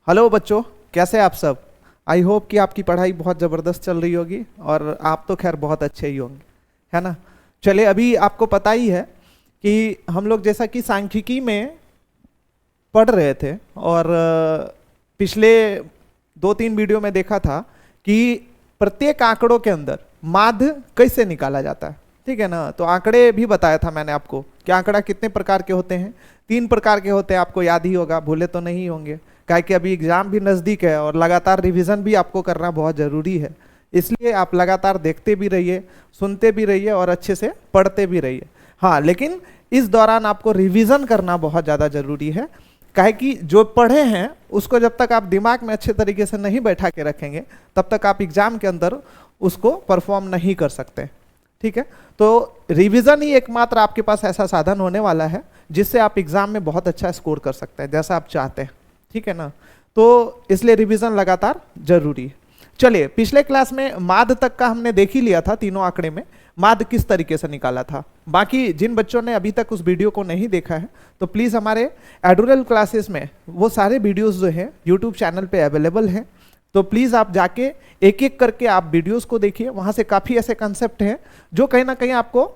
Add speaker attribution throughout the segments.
Speaker 1: Hello बच्चों, कैसे आप सब। आई होप कि आपकी पढ़ाई बहुत ज़बरदस्त चल रही होगी और आप तो खैर बहुत अच्छे ही होंगे, है ना। चलिए, अभी आपको पता ही है कि हम लोग जैसा कि सांख्यिकी में पढ़ रहे थे और पिछले 2-3 वीडियो में देखा था कि प्रत्येक आंकड़ों के अंदर माध्य कैसे निकाला जाता है, ठीक है ना। तो आंकड़े भी बताया था मैंने आपको कि आंकड़ा कितने प्रकार के होते हैं। 3 प्रकार के होते हैं, आपको याद ही होगा, भूले तो नहीं होंगे। काहे कि अभी एग्जाम भी नज़दीक है और लगातार रिवीजन भी आपको करना बहुत ज़रूरी है। इसलिए आप लगातार देखते भी रहिए, सुनते भी रहिए और अच्छे से पढ़ते भी रहिए। हाँ, लेकिन इस दौरान आपको रिवीजन करना बहुत ज़्यादा ज़रूरी है। काहे कि जो पढ़े हैं उसको जब तक आप दिमाग में अच्छे तरीके से नहीं बैठा के रखेंगे तब तक आप एग्जाम के अंदर उसको परफॉर्म नहीं कर सकते, ठीक है। तो रिवीजन ही एकमात्र आपके पास ऐसा साधन होने वाला है जिससे आप एग्जाम में बहुत अच्छा स्कोर कर सकते हैं जैसा आप चाहते हैं, ठीक है ना। तो इसलिए रिवीजन लगातार जरूरी है। चलिए, पिछले क्लास में माध्य तक का हमने देख ही लिया था, तीनों आंकड़े में माध्य किस तरीके से निकाला था। बाकी जिन बच्चों ने अभी तक उस वीडियो को नहीं देखा है तो प्लीज़ हमारे एडुरल क्लासेस में वो सारे वीडियोस जो हैं यूट्यूब चैनल पे अवेलेबल हैं। तो प्लीज़ आप जाके एक एक करके आप वीडियोस को देखिए, वहाँ से काफ़ी ऐसे कंसेप्ट हैं जो कहीं ना कहीं आपको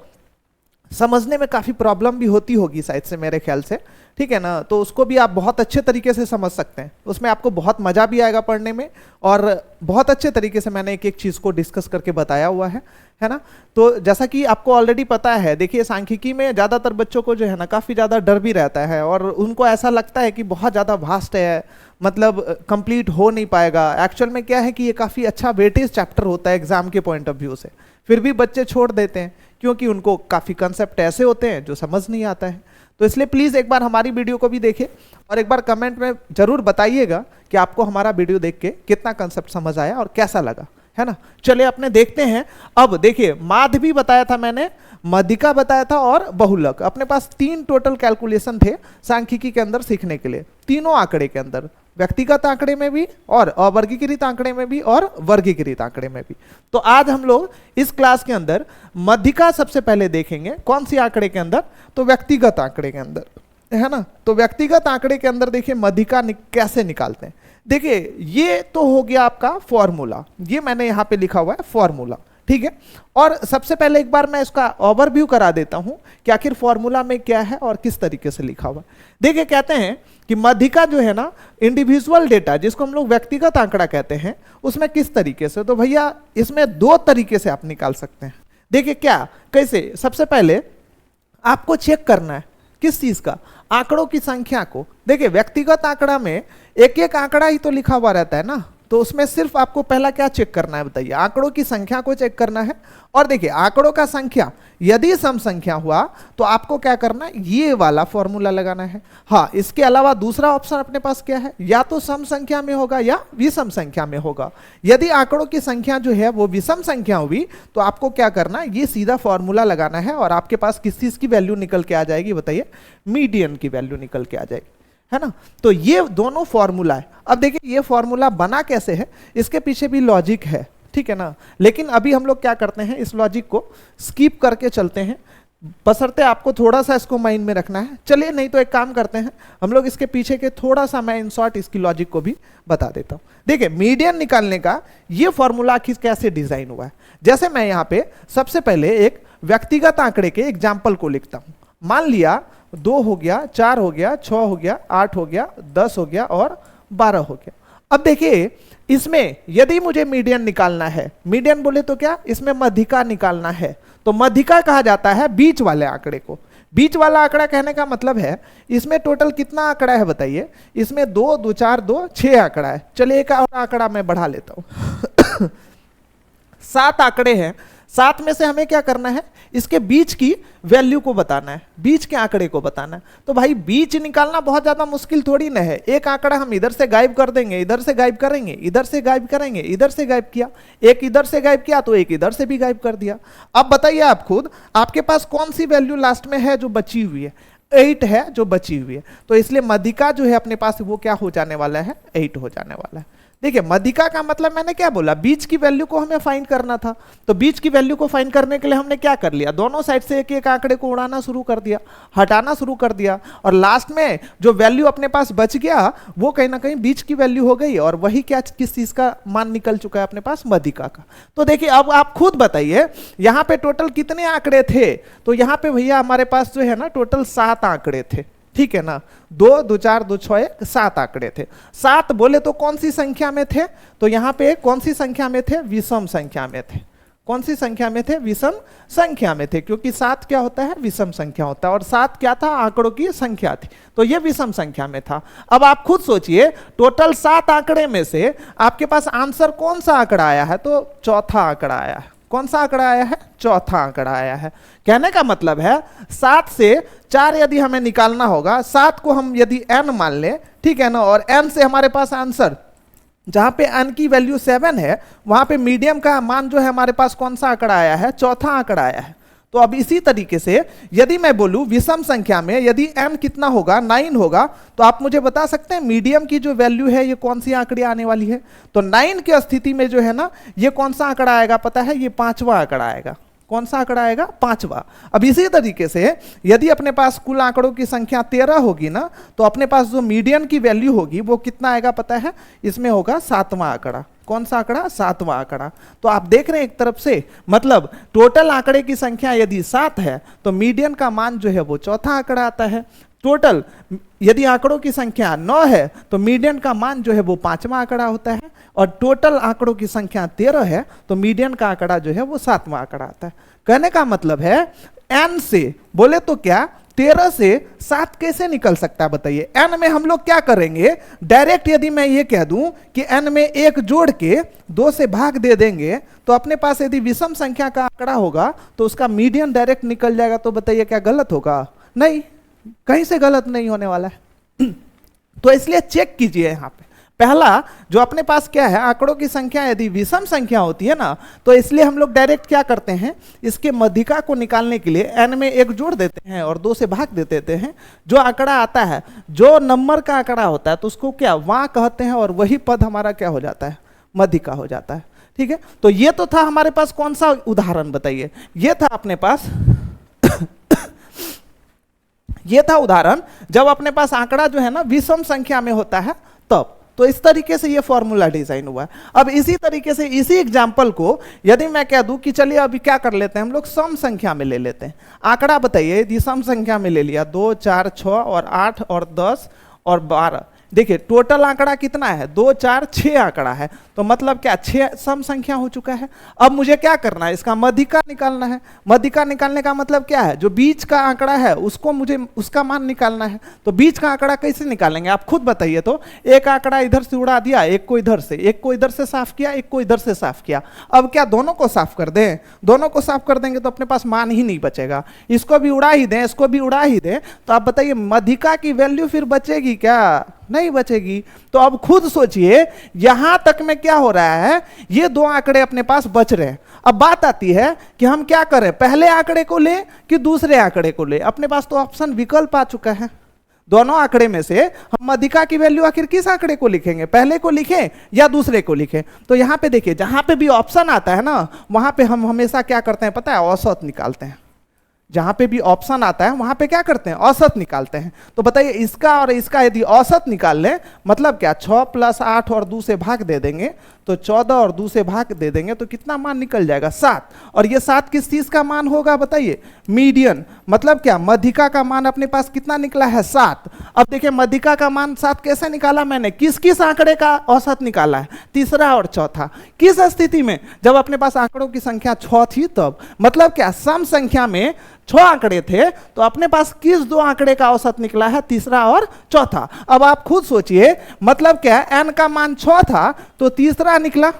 Speaker 1: समझने में काफ़ी प्रॉब्लम भी होती होगी शायद से, मेरे ख्याल से, ठीक है ना। तो उसको भी आप बहुत अच्छे तरीके से समझ सकते हैं, उसमें आपको बहुत मज़ा भी आएगा पढ़ने में और बहुत अच्छे तरीके से मैंने एक एक चीज़ को डिस्कस करके बताया हुआ है ना। तो जैसा कि आपको ऑलरेडी पता है, देखिए सांख्यिकी में ज़्यादातर बच्चों को जो है ना काफ़ी ज़्यादा डर भी रहता है और उनको ऐसा लगता है कि बहुत ज़्यादा वास्ट है, मतलब कंप्लीट हो नहीं पाएगा। एक्चुअल में क्या है कि ये काफ़ी अच्छा वेटेज चैप्टर होता है एग्जाम के पॉइंट ऑफ व्यू से, फिर भी बच्चे छोड़ देते हैं क्योंकि उनको काफ़ी कंसेप्ट ऐसे होते हैं जो समझ नहीं आता है। तो इसलिए प्लीज़ एक बार हमारी वीडियो को भी देखिए और एक बार कमेंट में ज़रूर बताइएगा कि आपको हमारा वीडियो देख के कितना कंसेप्ट समझ आया और कैसा लगा, है ना। चलिए अपने देखते हैं। अब देखिए, माध्य भी बताया था मैंने, मध्यिका बताया था और बहुलक। अपने पास 3 टोटल कैलकुलेशन थे सांख्यिकी के अंदर सीखने के लिए, तीनों आंकड़े के अंदर, व्यक्तिगत आंकड़े में भी और अवर्गीकृत आंकड़े में भी और वर्गीकृत आंकड़े में भी। तो आज हम लोग इस क्लास के अंदर मध्यिका सबसे पहले देखेंगे। कौन सी आंकड़े के अंदर? तो व्यक्तिगत आंकड़े के अंदर, है ना। तो व्यक्तिगत आंकड़े के अंदर देखिए मध्यिका कैसे निकालते हैं। देखिए, ये तो हो गया आपका फॉर्मूला, ये मैंने यहाँ पे लिखा हुआ है फॉर्मूला, ठीक है। और सबसे पहले एक बार मैं इसका ओवरव्यू करा देता हूं कि आखिर फॉर्मूला में क्या है और किस तरीके से लिखा हुआ है। देखिए, कहते हैं कि मध्यिका जो है ना, इंडिविजुअल डेटा जिसको हम लोग व्यक्तिगत आंकड़ा कहते हैं, उसमें किस तरीके से, तो भैया इसमें 2 तरीके से आप निकाल सकते हैं। देखिए क्या, कैसे, सबसे पहले आपको चेक करना है किस चीज का, आंकड़ों की संख्या को। देखिए, व्यक्तिगत आंकड़ा में एक एक आंकड़ा ही तो लिखा हुआ रहता है ना, तो उसमें सिर्फ आपको पहला क्या चेक करना है बताइए, आंकड़ों की संख्या को चेक करना है। और देखिए, आंकड़ों का संख्या यदि सम संख्या हुआ तो आपको क्या करना है, ये वाला फॉर्मूला लगाना है। हाँ, इसके अलावा दूसरा ऑप्शन अपने पास क्या है, या तो सम संख्या में होगा या विषम संख्या में होगा। यदि आंकड़ों की संख्या जो है वो विषम संख्या हुई तो आपको क्या करना है, ये सीधा फॉर्मूला लगाना है और आपके पास किस चीज की वैल्यू निकल के आ जाएगी बताइए, मीडियन की वैल्यू निकल के आ जाएगी, है ना। तो ये दोनों फॉर्मूला है। अब देखिए, ये फॉर्मूला बना कैसे है, इसके पीछे भी लॉजिक है, ठीक है ना। लेकिन अभी हम लोग क्या करते हैं, इस लॉजिक को स्किप करके चलते हैं, बशर्ते आपको थोड़ा सा इसको माइंड में रखना है। चलिए, नहीं तो एक काम करते हैं, हम लोग इसके पीछे के थोड़ा सा, मैं इन शॉर्ट इसकी लॉजिक को भी बता देता हूं। देखिए, मीडियन निकालने का ये फॉर्मूला आखिर कैसे डिजाइन हुआ है। जैसे मैं यहाँ पे सबसे पहले एक व्यक्तिगत आंकड़े के एग्जाम्पल को लिखता हूं। मान लिया 2 हो गया, 4 हो गया, 6 हो गया, 8 हो गया, 10 हो गया और 12 हो गया। अब देखिए, इसमें यदि मुझे मीडियन निकालना है, मीडियन बोले तो क्या, इसमें मध्यिका निकालना है, तो मध्यिका कहा जाता है बीच वाले आंकड़े को। बीच वाला आंकड़ा कहने का मतलब है इसमें टोटल कितना आंकड़ा है बताइए, इसमें 2, 2, 4, 2, 6 आंकड़ा है। चलिए एक और आंकड़ा मैं बढ़ा लेता हूं 7 आंकड़े हैं, 7 में से हमें क्या करना है, इसके बीच की वैल्यू को बताना है, बीच के आंकड़े को बताना है। तो भाई बीच निकालना बहुत ज्यादा मुश्किल थोड़ी ना है, एक आंकड़ा हम इधर से गायब कर देंगे, इधर से गायब करेंगे, इधर से गायब करेंगे, इधर से गायब किया, एक इधर से गायब किया तो एक इधर से भी गायब कर दिया। अब बताइए आप खुद, आपके पास कौन सी वैल्यू लास्ट में है जो बची हुई है, 8 है जो बची हुई है। तो इसलिए मध्यिका जो है अपने पास वो क्या हो जाने वाला है, 8 हो जाने वाला है। देखिए मध्यिका का मतलब मैंने क्या बोला, बीच की वैल्यू को हमें फाइंड करना था। तो बीच की वैल्यू को फाइंड करने के लिए हमने क्या कर लिया, दोनों साइड से एक एक आंकड़े को उड़ाना शुरू कर दिया, हटाना शुरू कर दिया, और लास्ट में जो वैल्यू अपने पास बच गया वो कहीं ना कहीं बीच की वैल्यू हो गई, और वही क्या, किस चीज का मान निकल चुका है अपने पास, मध्यिका का। तो देखिए अब आप खुद बताइए यहाँ पे टोटल कितने आंकड़े थे। तो यहाँ पे भैया हमारे पास जो है ना टोटल 7 आंकड़े थे, ठीक है ना, 2 2 4 2 6 1 7 आंकड़े थे। 7 बोले तो कौन सी संख्या में थे, तो यहाँ पे कौन सी संख्या में थे, विषम संख्या में थे। कौन सी संख्या में थे, विषम संख्या में थे, क्योंकि 7 क्या होता है, विषम संख्या होता है, और 7 क्या था, आंकड़ों की संख्या थी, तो ये विषम संख्या में था। अब आप खुद सोचिए टोटल 7 आंकड़े में से आपके पास आंसर कौन सा आंकड़ा आया है, तो चौथा आंकड़ा आया है। कौन सा आंकड़ा आया है, चौथा आंकड़ा आया है। कहने का मतलब है 7 से 4 यदि हमें निकालना होगा, 7 को हम यदि n मान लें, ठीक है ना, और n से हमारे पास आंसर, जहां पे n की वैल्यू 7 है वहां पे मीडियम का मान जो है हमारे पास कौन सा आंकड़ा आया है, चौथा आंकड़ा आया है। तो अब इसी तरीके से यदि मैं बोलूं विषम संख्या में यदि n कितना होगा, 9 होगा, तो आप मुझे बता सकते हैं मीडियम की जो वैल्यू है ये कौन सी आंकड़ी आने वाली है। तो 9 की स्थिति में जो है ना ये कौन सा आंकड़ा आएगा पता है, ये 5वां आंकड़ा आएगा। कौन सा आंकड़ा आएगा, 5वां। अब इसी तरीके से यदि अपने पास कुल आंकड़ों की संख्या 13 होगी ना, तो अपने पास जो मीडियन की वैल्यू होगी वो कितना आएगा पता है, इसमें होगा 7वां आंकड़ा। कौन सा आंकड़ा, 7वां आंकड़ा। तो आप देख रहे हैं एक तरफ से मतलब टोटल आंकड़े की संख्या यदि 7 है तो मीडियन का मान जो है वो चौथा आंकड़ा आता है। टोटल यदि आंकड़ों की संख्या 9 है तो मीडियन का मान जो है वो 5वां आंकड़ा होता है, और टोटल आंकड़ों की संख्या 13 है तो मीडियन का आंकड़ा जो है वो 7वां आंकड़ा आता है। कहने का मतलब है n से बोले तो क्या 13 से 7 कैसे निकल सकता है बताइए। n में हम लोग क्या करेंगे, डायरेक्ट यदि मैं ये कह दूं कि n में 1 जोड़ के 2 से भाग दे देंगे तो अपने पास यदि विषम संख्या का आंकड़ा होगा तो उसका मीडियन डायरेक्ट निकल जाएगा। तो बताइए क्या गलत होगा, नहीं, कहीं से गलत नहीं होने वाला है। तो इसलिए चेक कीजिए यहाँ पे पहला जो अपने पास क्या है, आंकड़ों की संख्या यदि विषम संख्या होती है ना तो इसलिए हम लोग डायरेक्ट क्या करते हैं, इसके मध्यिका को निकालने के लिए n में 1 जोड़ देते हैं और 2 से भाग दे देते हैं। जो आंकड़ा आता है, जो नंबर का आंकड़ा होता है तो उसको क्या वहां कहते हैं, और वही पद हमारा क्या हो जाता है, मध्यिका हो जाता है। ठीक है, तो ये तो था हमारे पास कौन सा उदाहरण बताइए, ये था अपने पास ये था उदाहरण जब अपने पास आंकड़ा जो है ना विषम संख्या में होता है तब। तो इस तरीके से ये फॉर्मूला डिजाइन हुआ है। अब इसी तरीके से इसी एग्जाम्पल को यदि मैं कह दूं कि चलिए अभी क्या कर लेते हैं, हम लोग सम संख्या में ले लेते हैं। आंकड़ा बताइए यदि सम संख्या में ले लिया 2 4 6 और 8 और 10 और 12, देखिए टोटल आंकड़ा कितना है, 2 4 6 आंकड़ा है, तो मतलब क्या 6 सम संख्या हो चुका है। अब मुझे क्या करना है, इसका मध्यिका निकालना है। मध्यिका निकालने का मतलब क्या है, जो बीच का आंकड़ा है उसको मुझे उसका मान निकालना है। तो बीच का आंकड़ा कैसे निकालेंगे आप खुद बताइए। तो एक आंकड़ा इधर से उड़ा दिया, एक को इधर से, एक को इधर से साफ किया, एक को इधर से साफ किया। अब क्या दोनों को साफ कर दें, दोनों को साफ कर देंगे तो अपने पास मान ही नहीं बचेगा। इसको भी उड़ा ही दें, इसको भी उड़ा ही दें, तो आप बताइए मध्यिका की वैल्यू फिर बचेगी क्या, नहीं बचेगी। तो अब खुद सोचिए यहां तक में क्या हो रहा है, ये 2 आंकड़े अपने पास बच रहे हैं। अब बात आती है कि हम क्या करें, पहले आंकड़े को ले कि दूसरे आंकड़े को ले। अपने पास तो ऑप्शन विकल्प आ चुका है, दोनों आंकड़े में से हम मध्यिका की वैल्यू आखिर किस आंकड़े को लिखेंगे, पहले को लिखें या दूसरे को लिखें। तो यहां पे देखिए जहां पे भी ऑप्शन आता है ना वहां पे हम हमेशा क्या करते हैं पता है, औसत निकालते हैं। जहां पे भी ऑप्शन आता है वहां पे क्या करते हैं, औसत निकालते हैं। तो बताइए इसका और इसका यदि औसत निकाल लें मतलब क्या, 6 + 8 और 2 से भाग दे देंगे तो 14 और 2 से भाग दे देंगे तो कितना मान निकल जाएगा, 7। और ये 7 किस चीज का मान होगा बताइए, मीडियन। मतलब क्या, मध्यिका का मान अपने पास कितना निकला है, 7। अब देखिए मध्यिका का मान 7 कैसे निकाला मैंने, किस किस आंकड़े का औसत निकाला है, तीसरा और चौथा। किस स्थिति में, जब अपने पास आंकड़ों की संख्या 6 थी तब। मतलब क्या, सम संख्या में 6 आंकड़े थे तो अपने पास किस 2 आंकड़े का औसत निकला है, तीसरा और चौथा। अब आप खुद सोचिए मतलब क्या, n का मान 6 था तो तीसरा निकला,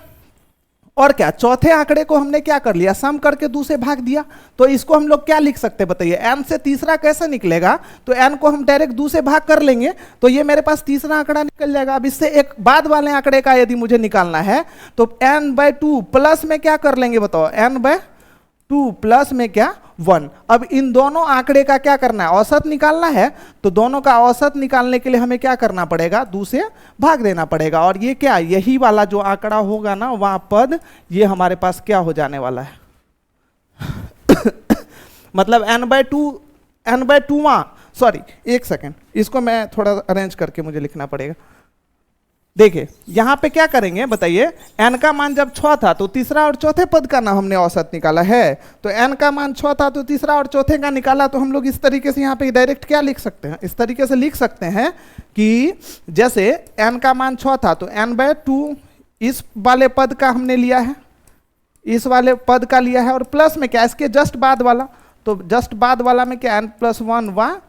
Speaker 1: और क्या चौथे आंकड़े को हमने क्या कर लिया, सम करके 2 से भाग दिया। तो इसको हम लोग क्या लिख सकते हैं बताइए, n से तीसरा कैसे निकलेगा, तो n को हम डायरेक्ट 2 से भाग कर लेंगे तो ये मेरे पास तीसरा आंकड़ा निकल जाएगा। अब इससे एक बाद वाले आंकड़े का यदि मुझे निकालना है तो n/2 प्लस में क्या कर लेंगे बताओ, n/2 2 प्लस में क्या 1। अब इन दोनों आंकड़े का क्या करना है, औसत निकालना है। तो दोनों का औसत निकालने के लिए हमें क्या करना पड़ेगा, 2 से भाग देना पड़ेगा। और ये क्या, यही वाला जो आंकड़ा होगा ना वहां पद, ये हमारे पास क्या हो जाने वाला है मतलब n/2 सॉरी एक सेकेंड, इसको मैं थोड़ा अरेंज करके मुझे लिखना पड़ेगा। देखिए यहां पे क्या करेंगे बताइए, n का मान जब 6 था तो तीसरा और चौथे पद का ना हमने औसत निकाला है। तो n का मान 6 था तो तीसरा और चौथे का निकाला। तो हम लोग इस तरीके से यहाँ पे डायरेक्ट क्या लिख सकते हैं, इस तरीके से लिख सकते हैं कि जैसे n का मान 6 था तो n/2 इस वाले पद का हमने लिया है, इस वाले पद का लिया है, और प्लस में क्या, इसके जस्ट बाद वाला। तो जस्ट बाद वाला में क्या n+1 वहाँ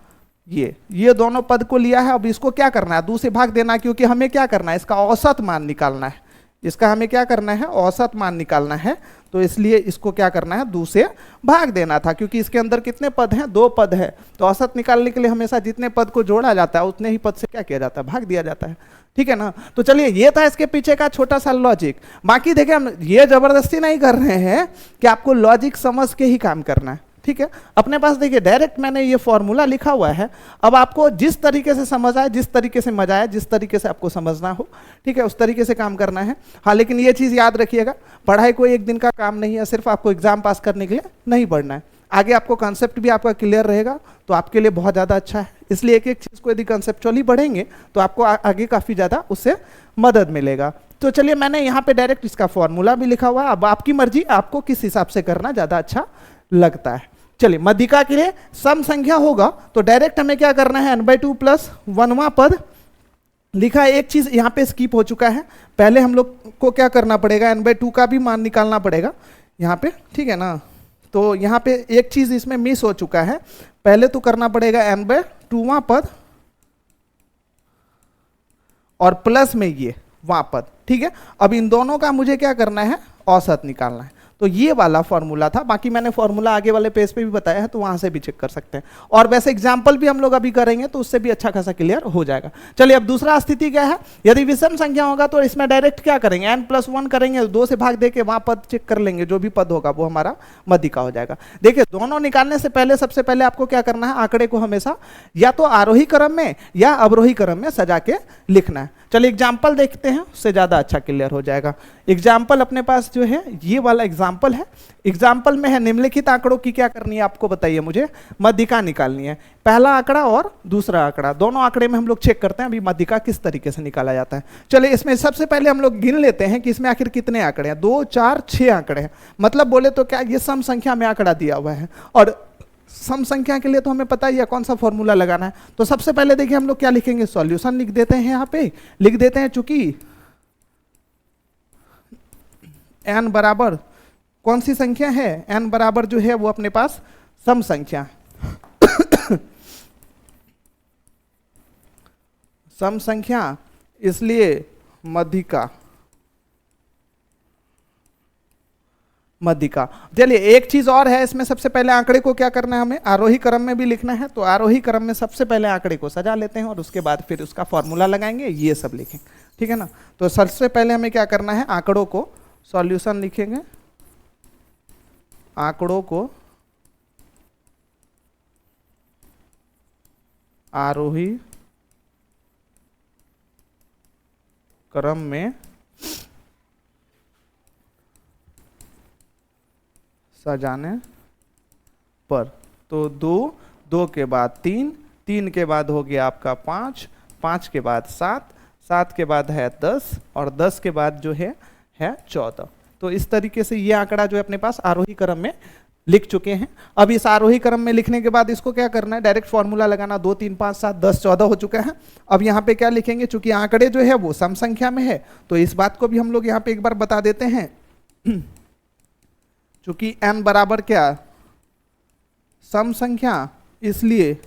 Speaker 1: ये दोनों पद को लिया है। अब इसको क्या करना है, 2 से भाग देना, क्योंकि हमें क्या करना है, इसका औसत मान निकालना है। इसका हमें क्या करना है, औसत मान निकालना है। तो इसलिए इसको क्या करना है, 2 से भाग देना था, क्योंकि इसके अंदर कितने पद हैं, 2 पद है। तो औसत निकालने के लिए हमेशा जितने पद को जोड़ा जाता है उतने ही पद से क्या किया जाता है, भाग दिया जाता है। ठीक है ना। तो चलिए ये था इसके पीछे का छोटा सा लॉजिक। बाकी देखिए हम ये जबरदस्ती नहीं कर रहे हैं कि आपको लॉजिक समझ के ही काम करना है। ठीक है, अपने पास देखिए डायरेक्ट मैंने ये फॉर्मूला लिखा हुआ है। अब आपको जिस तरीके से समझ आए, जिस तरीके से मजा आए, जिस तरीके से आपको समझना हो, ठीक है, उस तरीके से काम करना है। हाँ, लेकिन ये चीज़ याद रखिएगा, पढ़ाई कोई एक दिन का काम नहीं है, सिर्फ आपको एग्जाम पास करने के लिए नहीं पढ़ना है। आगे आपको कंसेप्ट भी आपका क्लियर रहेगा तो आपके लिए बहुत ज़्यादा अच्छा है। इसलिए एक एक चीज़ को यदि कंसेप्चुअली पढ़ेंगे तो आपको आगे काफ़ी ज़्यादा उससे मदद मिलेगा। तो चलिए मैंने यहाँ पे डायरेक्ट इसका फॉर्मूला भी लिखा हुआ है। अब आपकी मर्जी, आपको किस हिसाब से करना ज़्यादा अच्छा लगता है। चलिए मध्यिका के लिए सम संख्या होगा तो डायरेक्ट हमें क्या करना है, n/2 प्लस 1वां पद लिखा है। एक चीज यहाँ पे स्किप हो चुका है, पहले हम लोग को क्या करना पड़ेगा, n/2 का भी मान निकालना पड़ेगा यहाँ पे। ठीक है ना। तो यहाँ पे एक चीज इसमें मिस हो चुका है, पहले तो करना पड़ेगा n/2वां पद और प्लस में ये वां पद। ठीक है, अब इन दोनों का मुझे क्या करना है, औसत निकालना है। तो ये वाला फॉर्मूला था। बाकी मैंने फॉर्मूला आगे वाले पेज पे भी बताया है, तो वहां से भी चेक कर सकते हैं। और वैसे एग्जाम्पल भी हम लोग अभी करेंगे तो उससे भी अच्छा खासा क्लियर हो जाएगा। चलिए अब दूसरा स्थिति क्या है, यदि विषम संख्या होगा तो इसमें डायरेक्ट क्या करेंगे, n+1 करेंगे, 2 से भाग देके वहां पद चेक कर लेंगे, जो भी पद होगा वो हमारा मध्यिका हो जाएगा। देखिए दोनों निकालने से पहले सबसे पहले आपको क्या करना है, आंकड़े को हमेशा या तो आरोही क्रम में या अवरोही क्रम में सजा के लिखना है। चलिए एग्जाम्पल देखते हैं, उससे ज़्यादा अच्छा क्लियर हो जाएगा। एग्जाम्पल अपने पास जो है ये वाला एग्जाम्पल है। एग्जाम्पल में है निम्नलिखित आंकड़ों की क्या करनी है, आपको बताइए, मुझे मध्यिका निकालनी है। पहला आंकड़ा और दूसरा आंकड़ा, दोनों आंकड़े में हम लोग चेक करते हैं अभी मध्यिका किस तरीके से निकाला जाता है। चलिए इसमें सबसे पहले हम लोग गिन लेते हैं कि इसमें आखिर कितने आंकड़े हैं, 2, 4, 6 आंकड़े हैं। मतलब बोले तो क्या ये सम संख्या में आंकड़ा दिया हुआ है, और सम संख्या के लिए तो हमें पता ही है कौन सा फॉर्मूला लगाना है। तो सबसे पहले देखिए हम लोग क्या लिखेंगे, सॉल्यूशन लिख देते हैं। यहाँ पे लिख देते हैं, चूंकि n बराबर कौन सी संख्या है, n बराबर जो है वो अपने पास सम संख्या सम संख्या, इसलिए मध्यिका। चलिए एक चीज और है इसमें, सबसे पहले आंकड़े को क्या करना है, हमें आरोही क्रम में भी लिखना है। तो आरोही क्रम में सबसे पहले आंकड़े को सजा लेते हैं और उसके बाद फिर उसका फॉर्मूला लगाएंगे, ये सब लिखेंगे। ठीक है ना। तो सबसे पहले हमें क्या करना है, आंकड़ों को सॉल्यूशन लिखेंगे, आंकड़ों को आरोही क्रम में सजाने पर। तो 2, 2 के बाद 3, 3 के बाद हो गया आपका 5, 5 के बाद 7, 7 के बाद है 10 और 10 के बाद जो है 14। तो इस तरीके से ये आंकड़ा जो है अपने पास आरोही क्रम में लिख चुके हैं। अब इस आरोही क्रम में लिखने के बाद इसको क्या करना है, डायरेक्ट फॉर्मूला लगाना। 2, 3, 5, 7, 10, 14 हो चुका है। अब यहाँ पे क्या लिखेंगे, चूंकि आंकड़े जो है वो सम संख्या में है तो इस बात को भी हम लोग यहाँ पे एक बार बता देते हैं। चूंकि n बराबर क्या, सम संख्या, इसलिए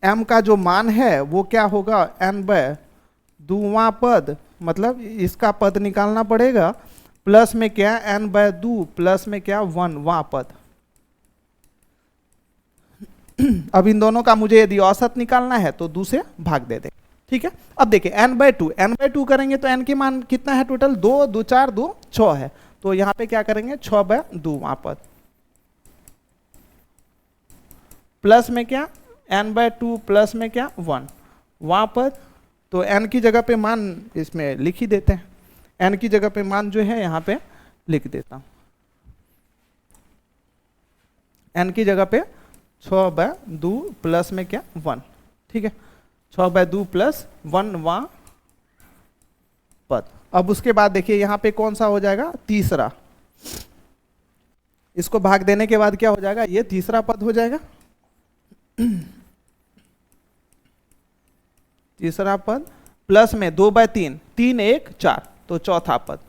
Speaker 1: m का जो मान है वो क्या होगा, n/2वां पद, मतलब इसका पद निकालना पड़ेगा, प्लस में क्या n/2 प्लस में क्या 1वां पद। अब इन दोनों का मुझे यदि औसत निकालना है तो 2 से भाग दे दे। ठीक है। अब देखिए n/2 करेंगे तो n के मान कितना है टोटल, 2, 2, 4, 2, 6 है। तो यहाँ पे क्या करेंगे, 6/2वां पद। प्लस में क्या n/2 प्लस में क्या 1 वहाँ पर, तो n की जगह पे मान इसमें लिख ही देते हैं, n की जगह पे मान जो है यहाँ पे लिख देता हूँ, n की जगह पे 6/2 प्लस में क्या 1, ठीक है, 6/2 प्लस 1 वहाँ पद। अब उसके बाद देखिए यहाँ पे कौन सा हो जाएगा, तीसरा, इसको भाग देने के बाद क्या हो जाएगा, ये तीसरा पद हो जाएगा, तीसरा पद प्लस में 2/3, 3 1 4, तो चौथा पद,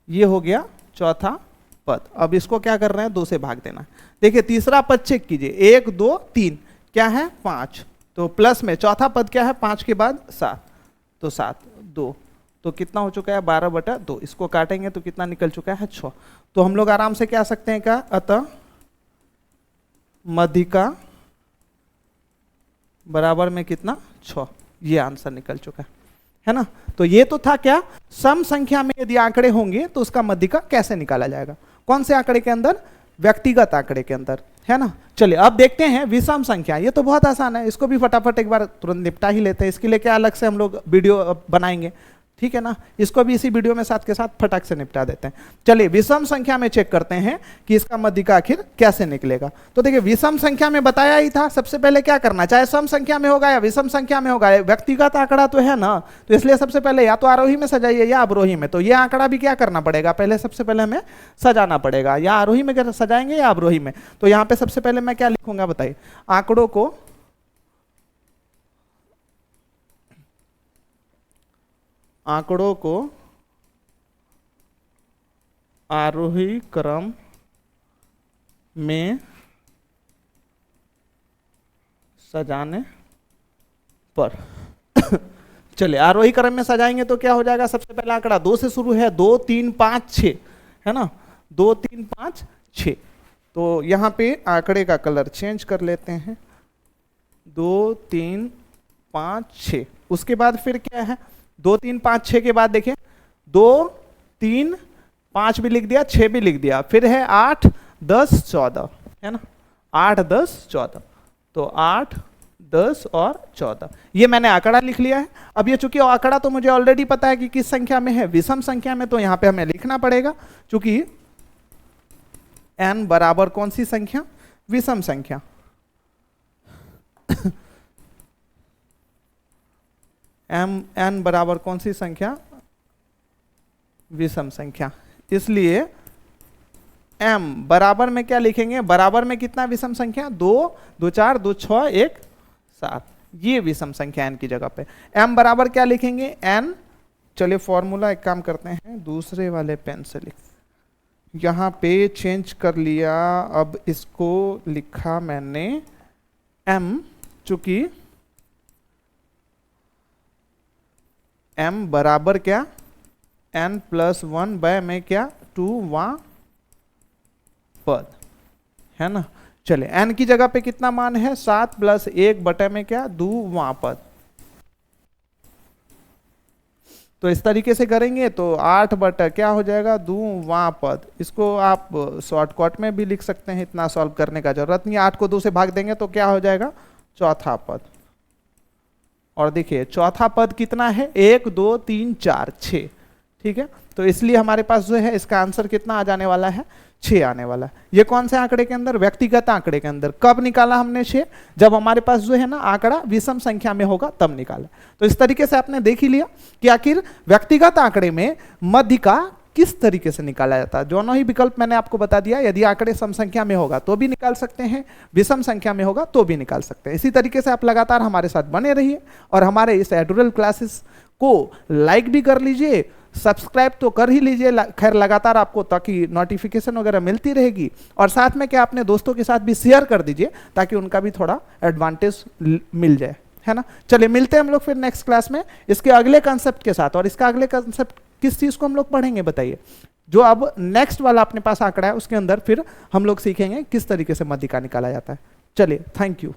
Speaker 1: ये हो गया चौथा पद। अब इसको क्या कर रहे हैं, 2 से भाग देना। देखिए तीसरा पद चेक कीजिए, 1 2 3 क्या है 5, तो प्लस में चौथा पद क्या है 5 के बाद 7, तो 7 2, तो कितना हो चुका है 12/2, इसको काटेंगे तो कितना निकल चुका है 6। तो हम लोग आराम से कह सकते हैं क्या, अतः मध्यिका बराबर में कितना 6, ये आंसर निकल चुका है ना। तो ये तो था क्या, सम संख्या में यदि आंकड़े होंगे तो उसका मध्यिका कैसे निकाला जाएगा, कौन से आंकड़े के अंदर, व्यक्तिगत आंकड़े के अंदर, है ना। चलिए अब देखते हैं विषम संख्या, ये तो बहुत आसान है, इसको भी फटाफट एक बार तुरंत निपटा ही लेते हैं, इसके लिए क्या अलग से हम लोग वीडियो बनाएंगे, ठीक है ना, इसको भी इसी वीडियो में साथ के साथ फटाक से निपटा देते हैं। चलिए विषम संख्या में चेक करते हैं कि इसका मध्यिका आखिर कैसे निकलेगा। तो देखिए विषम संख्या में बताया ही था, सबसे पहले क्या करना, चाहे सम संख्या में होगा या विषम संख्या में होगा, व्यक्तिगत आंकड़ा तो है ना, तो इसलिए सबसे पहले या तो आरोही में सजाइए या अवरोही में। तो ये आंकड़ा भी क्या करना पड़ेगा, पहले सबसे पहले हमें सजाना पड़ेगा, या आरोही में सजाएंगे या अवरोही में। तो यहाँ पे सबसे पहले मैं क्या लिखूंगा बताइए, आंकड़ों को आरोही क्रम में सजाने पर चलिए आरोही क्रम में सजाएंगे तो क्या हो जाएगा, सबसे पहला आंकड़ा 2 से शुरू है, 2 3 5 6 है ना, 2 3 5 6। तो यहाँ पे आंकड़े का कलर चेंज कर लेते हैं, 2 3 5 6। उसके बाद फिर क्या है, 2 3 5 6 के बाद देखिए 2 3 5 भी लिख दिया, 6 भी लिख दिया, फिर है 8 10 14 है ना, 8 10 14, तो 8 10 और 14, ये मैंने आंकड़ा लिख लिया है। अब ये चूंकि आंकड़ा तो मुझे ऑलरेडी पता है कि किस संख्या में है, विषम संख्या में, तो यहाँ पे हमें लिखना पड़ेगा, चूंकि n बराबर कौन सी संख्या, विषम संख्या n बराबर कौन सी संख्या, विषम संख्या, इसलिए m बराबर में क्या लिखेंगे, बराबर में कितना विषम संख्या, 2 2 4 2 6 1 7, ये विषम संख्या n की जगह पे। m बराबर क्या लिखेंगे, n, चलिए फॉर्मूला एक काम करते हैं, दूसरे वाले पेन से लिख, यहाँ पे चेंज कर लिया, अब इसको लिखा मैंने m, चूंकि m बराबर क्या, n + 1 में क्या 2 वहाँ पद है ना। चलिए n की जगह पे कितना मान है, 7 + 1 में क्या 2 वहाँ पद। तो इस तरीके से करेंगे तो 8 बटा क्या हो जाएगा, 2 वहाँ पद। इसको आप शॉर्टकट में भी लिख सकते हैं, इतना सॉल्व करने का जरूरत नहीं है। 8 को 2 से भाग देंगे तो क्या हो जाएगा, चौथा पद। और देखिए चौथा पद कितना है, 1 2 3 4 6, ठीक है। तो इसलिए हमारे पास जो है इसका आंसर कितना आ जाने वाला है, 6 आने वाला है। ये कौन से आंकड़े के अंदर, व्यक्तिगत आंकड़े के अंदर। कब निकाला हमने 6, जब हमारे पास जो है ना आंकड़ा विषम संख्या में होगा तब निकाला। तो इस तरीके से आपने देख ही लिया कि आखिर व्यक्तिगत आंकड़े में मध्यिका किस तरीके से निकाला जाता है। दोनों ही विकल्प मैंने आपको बता दिया, यदि आंकड़े सम संख्या में होगा तो भी निकाल सकते हैं, विषम संख्या में होगा तो भी निकाल सकते हैं। इसी तरीके से आप लगातार हमारे साथ बने रहिए और हमारे इस एडुरल क्लासेस को लाइक भी कर लीजिए, सब्सक्राइब तो कर ही लीजिए खैर लगातार आपको, ताकि नोटिफिकेशन वगैरह मिलती रहेगी। और साथ में क्या अपने दोस्तों के साथ भी शेयर कर दीजिए ताकि उनका भी थोड़ा एडवांटेज मिल जाए, है ना। चलिए मिलते हैं हम लोग फिर नेक्स्ट क्लास में इसके अगले कंसेप्ट के साथ। और इसका अगले कंसेप्ट किस चीज को हम लोग पढ़ेंगे बताइए, जो अब नेक्स्ट वाला अपने पास आंकड़ा है उसके अंदर फिर हम लोग सीखेंगे किस तरीके से मध्यिका निकाला जाता है। चलिए थैंक यू।